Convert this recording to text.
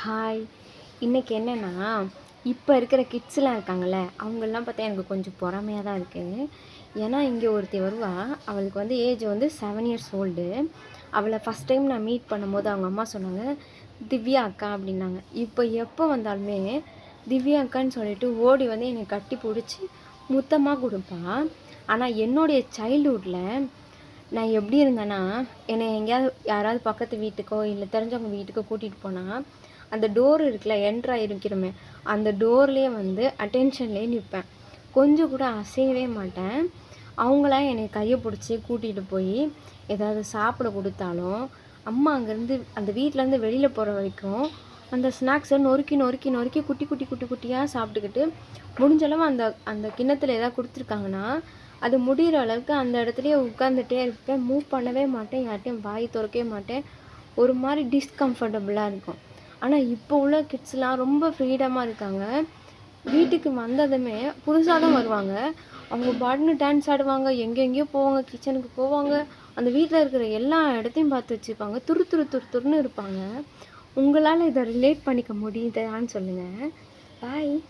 Hi. இன்னைக்கு என்னன்னா, இப்போ இருக்கிற கிட்ஸ்லாம் இருக்காங்கல்ல, அவங்களலாம் பார்த்தா எனக்கு கொஞ்சம் பொறாமையா தான் இருக்கு. ஏன்னா, இங்கே ஒருத்தி வருவா. அவளுக்கு வந்து ஏஜ் வந்து 7 இயர்ஸ் ஓல்டு. அவள ஃபஸ்ட் டைம் நான் மீட் பண்ணும்போது அவங்க அம்மா சொன்னாங்க, "திவ்யா அக்கா" அப்படின்னாங்க. இப்போ எப்போ வந்தாலுமே, திவ்யா அக்கான்னு சொல்லிட்டு ஓடி வந்து என்னை கட்டி பிடிச்சி முத்தமா குடுப்பா. ஆனா, என்னுடைய சைல்ட்ஹுட்டில நான் எப்படி இருந்தேன்னா, என்னை எங்கேயாவது யாராவது பக்கத்து வீட்டுக்கோ, இல்ல தெரிஞ்சவங்க வீட்டுக்கோ கூட்டிட்டு போனா, அந்த டோர் இருக்குல்ல, என்டர் ஆகிருக்கிறோமே, அந்த டோர்லேயே வந்து அட்டென்ஷன்லேயே நிப்பேன். கொஞ்சம் கூட அசையவே மாட்டேன். அவங்களா என்னை கைய பிடிச்சி கூட்டிட்டு போய், ஏதாவது சாப்பிட குடுத்தாலும், அம்மா அங்கேருந்து அந்த வீட்லேருந்து வெளியில போகிற வரைக்கும், அந்த ஸ்நாக்ஸை நொறுக்கி, நொறுக்கி, நொறுக்கி குட்டி, குட்டி, குட்டி, குட்டியா சாப்பிட்டுக்கிட்டு, முடிஞ்ச அளவு அந்த அந்த கிண்ணத்துல ஏதாவது குடுத்துருக்காங்கன்னா, அது முடியிற அளவுக்கு அந்த இடத்துலயே உட்காந்துட்டே இருப்பேன். மூவ் பண்ணவே மாட்டேன். யார்ட்டயும் வாய் தொறக்கவே மாட்டேன். ஒரு மாரி டிஸ்கம்ஃபர்டபுளா இருக்கும். ஆனா, இப்போ உள்ள கிட்ஸ்லாம் ரொம்ப ஃப்ரீடமா இருக்காங்க. வீட்டுக்கு வந்ததுமே புதுசா தான் வருவாங்க. அவங்க பாட்டுன்னு டான்ஸ் ஆடுவாங்க. எங்கெங்கேயோ போவாங்க. கிச்சனுக்கு போவாங்க. அந்த வீட்ல இருக்கிற எல்லா இடத்தையும் பார்த்து வச்சுப்பாங்க. துரு துரு துரு துருன்னு இருப்பாங்க. உங்களால இத ரிலேட் பண்ணிக்க முடியுதான்னு சொல்லுங்க. பாய்.